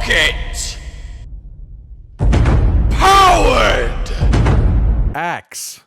Rocket! Powered! Axe.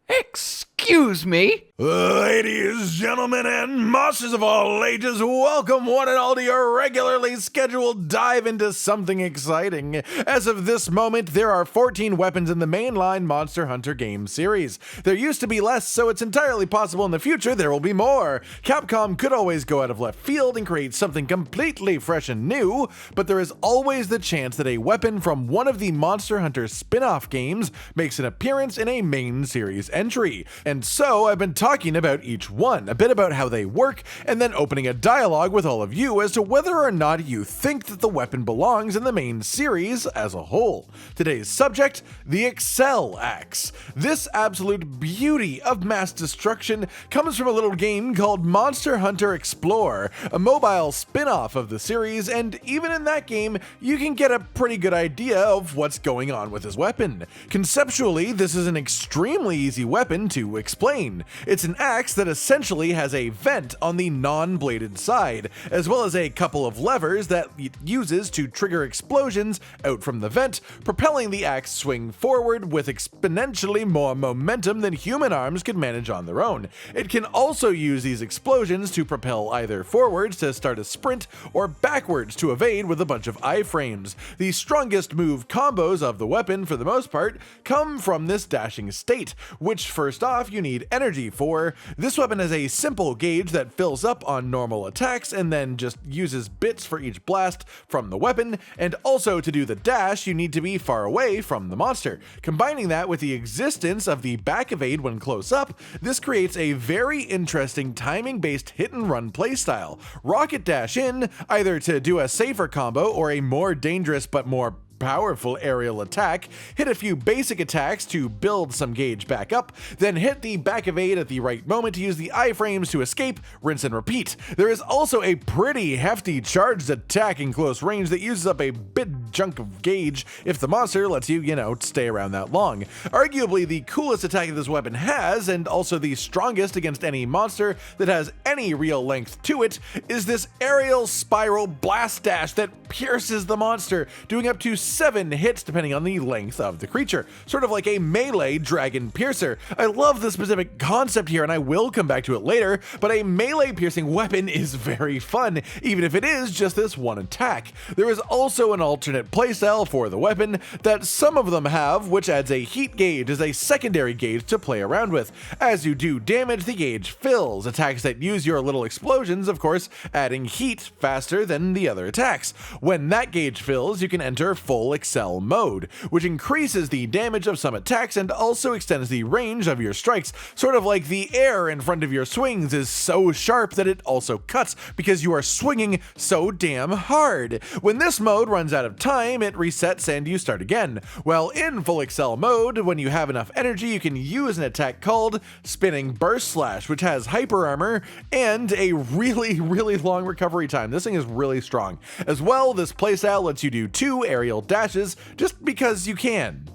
Excuse me? Ladies, gentlemen, and monsters of all ages, welcome one and all to your regularly scheduled dive into something exciting. As of this moment, there are 14 weapons in the mainline Monster Hunter game series. There used to be less, so it's entirely possible in the future there will be more. Capcom could always go out of left field and create something completely fresh and new, but there is always the chance that a weapon from one of the Monster Hunter spin-off games makes an appearance in a main series entry. And so I've been talking about each one, a bit about how they work, and then opening a dialogue with all of you as to whether or not you think that the weapon belongs in the main series as a whole. Today's subject, the Accel Axe. This absolute beauty of mass destruction comes from a little game called Monster Hunter Explore, a mobile spin-off of the series, and even in that game, you can get a pretty good idea of what's going on with this weapon. Conceptually, this is an extremely easy weapon to explain. It's an axe that essentially has a vent on the non-bladed side, as well as a couple of levers that it uses to trigger explosions out from the vent, propelling the axe swing forward with exponentially more momentum than human arms could manage on their own. It can also use these explosions to propel either forwards to start a sprint or backwards to evade with a bunch of iframes. The strongest move combos of the weapon, for the most part, come from this dashing state, which first off you need energy for. This weapon has a simple gauge that fills up on normal attacks and then just uses bits for each blast from the weapon, and also to do the dash you need to be far away from the monster. Combining that with the existence of the back evade when close up, this creates a very interesting timing-based hit-and-run playstyle. Rocket dash in, either to do a safer combo or a more dangerous but more powerful aerial attack, hit a few basic attacks to build some gauge back up, then hit the back evade at the right moment to use the iframes to escape, rinse and repeat. There is also a pretty hefty charged attack in close range that uses up a big chunk of gauge if the monster lets you, stay around that long. Arguably the coolest attack that this weapon has, and also the strongest against any monster that has any real length to it, is this aerial spiral blast dash that pierces the monster, doing up to 7 hits depending on the length of the creature, sort of like a melee dragon piercer. I love the specific concept here and I will come back to it later, but a melee piercing weapon is very fun, even if it is just this one attack. There is also an alternate playstyle for the weapon that some of them have, which adds a heat gauge as a secondary gauge to play around with. As you do damage, the gauge fills. Attacks that use your little explosions, of course, adding heat faster than the other attacks. When that gauge fills, you can enter full Accel mode, which increases the damage of some attacks and also extends the range of your strikes, sort of like the air in front of your swings is so sharp that it also cuts because you are swinging so damn hard. When this mode runs out of time, it resets and you start again. Well, in full Accel mode, when you have enough energy, you can use an attack called Spinning Burst Slash, which has hyper armor and a really long recovery time. This thing is really strong. As well, this playstyle lets you do 2 aerial dashes just because you can.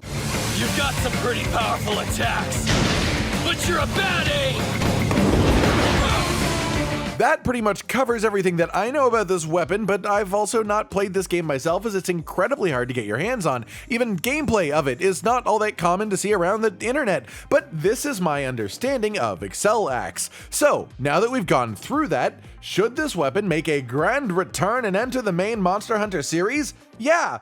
You've got some pretty powerful attacks, but you're a baddie! That pretty much covers everything that I know about this weapon, but I've also not played this game myself as it's incredibly hard to get your hands on. Even gameplay of it is not all that common to see around the internet, but this is my understanding of Accel Axe. So, now that we've gone through that, should this weapon make a grand return and enter the main Monster Hunter series? Yeah!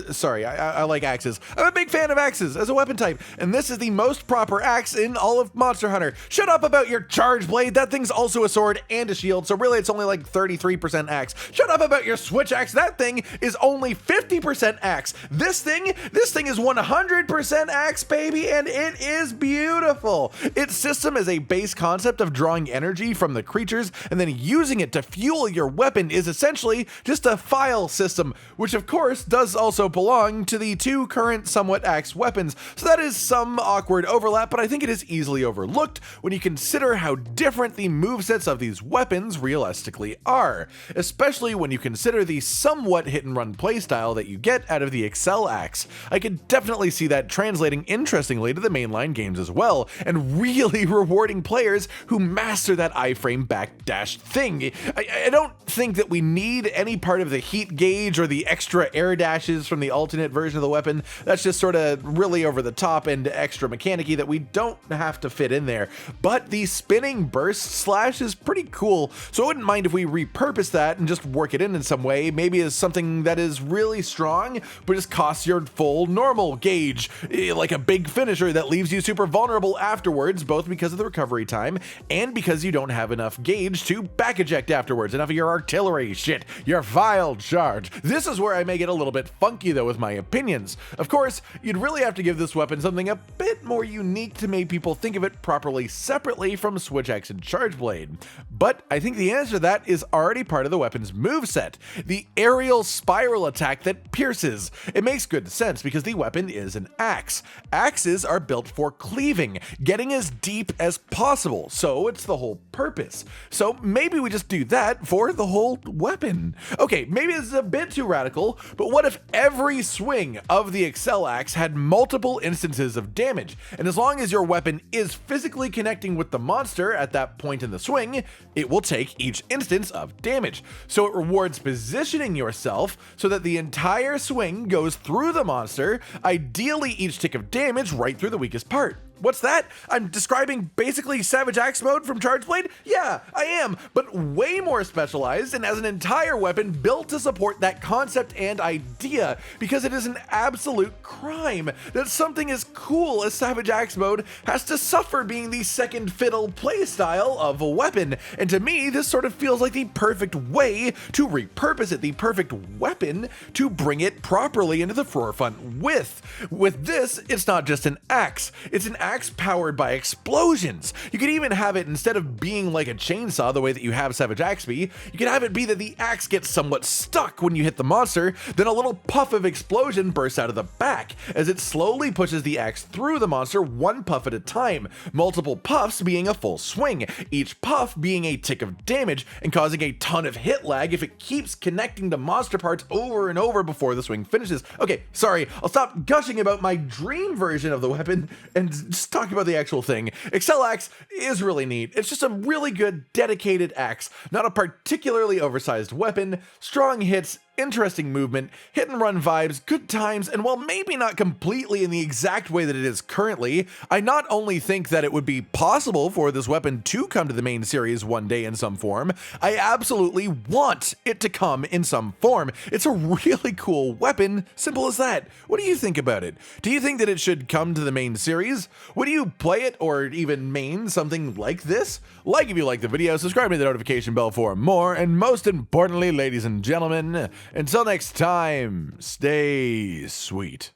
Sorry, I like axes. I'm a big fan of axes as a weapon type, and this is the most proper axe in all of Monster Hunter. Shut up about your charge blade. That thing's also a sword and a shield, so really it's only like 33% axe. Shut up about your switch axe. That thing is only 50% axe. This thing is 100% axe, baby, and it is beautiful. Its system is a base concept of drawing energy from the creatures and then using it to fuel your weapon is essentially just a file system, which of course does also also belong to the two current somewhat axe weapons, so that is some awkward overlap, but I think it is easily overlooked when you consider how different the movesets of these weapons realistically are, especially when you consider the somewhat hit-and-run playstyle that you get out of the Accel Axe. I could definitely see that translating interestingly to the mainline games as well, and really rewarding players who master that iframe backdash thing. I don't think that we need any part of the heat gauge or the extra air dashes from the alternate version of the weapon. That's just sort of really over the top and extra mechanic-y that we don't have to fit in there. But the spinning burst slash is pretty cool, so I wouldn't mind if we repurpose that and just work it in some way, maybe as something that is really strong, but just costs your full normal gauge, like a big finisher that leaves you super vulnerable afterwards, both because of the recovery time and because you don't have enough gauge to back eject afterwards, enough of your artillery shit, your vile charge. This is where I may get a little bit funky though with my opinions. Of course, you'd really have to give this weapon something a bit more unique to make people think of it properly separately from Switch Axe and Charge Blade. But I think the answer to that is already part of the weapon's moveset, the aerial spiral attack that pierces. It makes good sense because the weapon is an axe. Axes are built for cleaving, getting as deep as possible, so it's the whole purpose. So maybe we just do that for the whole weapon. Okay, maybe this is a bit too radical, but what if every swing of the Accel Axe had multiple instances of damage, and as long as your weapon is physically connecting with the monster at that point in the swing, it will take each instance of damage. So it rewards positioning yourself so that the entire swing goes through the monster, ideally each tick of damage right through the weakest part. What's that? I'm describing basically Savage Axe mode from Charge Blade? Yeah, I am, but way more specialized and as an entire weapon built to support that concept and idea, because it is an absolute crime that something as cool as Savage Axe mode has to suffer being the second fiddle playstyle of a weapon. And to me, this sort of feels like the perfect way to repurpose it, the perfect weapon to bring it properly into the forefront with. With this, it's not just an axe, it's an axe powered by explosions. You could even have it, instead of being like a chainsaw the way that you have Savage Axe be, you could have it be that the axe gets somewhat stuck when you hit the monster, then a little puff of explosion bursts out of the back as it slowly pushes the axe through the monster one puff at a time, multiple puffs being a full swing, each puff being a tick of damage and causing a ton of hit lag if it keeps connecting to monster parts over and over before the swing finishes. Okay, sorry, I'll stop gushing about my dream version of the weapon and just talk about the actual thing. Accel Axe is really neat. It's just a really good, dedicated axe, not a particularly oversized weapon, strong hits, interesting movement, hit and run vibes, good times, and while maybe not completely in the exact way that it is currently, I not only think that it would be possible for this weapon to come to the main series one day in some form, I absolutely want it to come in some form. It's a really cool weapon, simple as that. What do you think about it? Do you think that it should come to the main series? Would you play it or even main something like this? Like if you like the video, subscribe to the notification bell for more, and most importantly, ladies and gentlemen, until next time, stay sweet.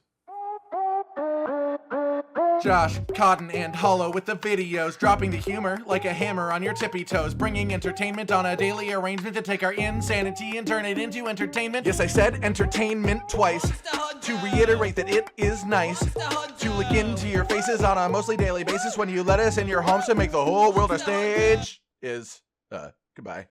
Josh, Cotton, and Hollow with the videos, dropping the humor like a hammer on your tippy toes, bringing entertainment on a daily arrangement to take our insanity and turn it into entertainment. Yes, I said entertainment twice, to reiterate that it is nice to look into your faces on a mostly daily basis when you let us in your homes to make the whole world a stage. Goodbye.